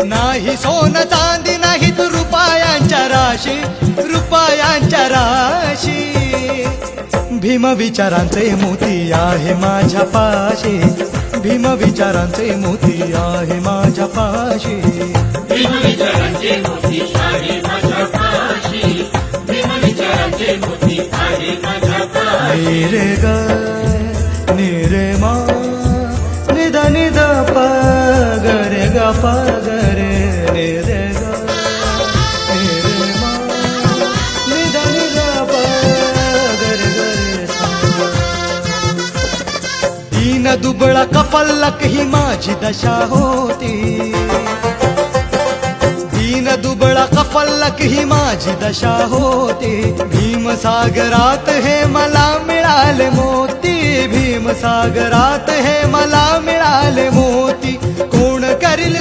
नाही सोन चांदी नाही तू रुपयांच्या राशी, रुपयांच्या राशी. भीम विचारांचे मोती आहे माझ्या पाशी, भीम विचारांचे मोती आहे माझ्या पाशी. भीम विचारांचे मोती आहे माझ्या पाशी, भीम विचारांचे मोती आहे माझ्या पाशी. रे ग नि रे मा निद निद प ग रे ग प ग रे नि रे ग नि रे मा निद निद प ग रे ग रे सा. दीन दुबळा कपल्लक ही माझी दशा होती, दीन दुबळा कपल्लक ही माझी दशा होती. भीमसागरात हे मला मिळाले मोती, भीमसागरात हे मला मिळाले मोती. कोण करील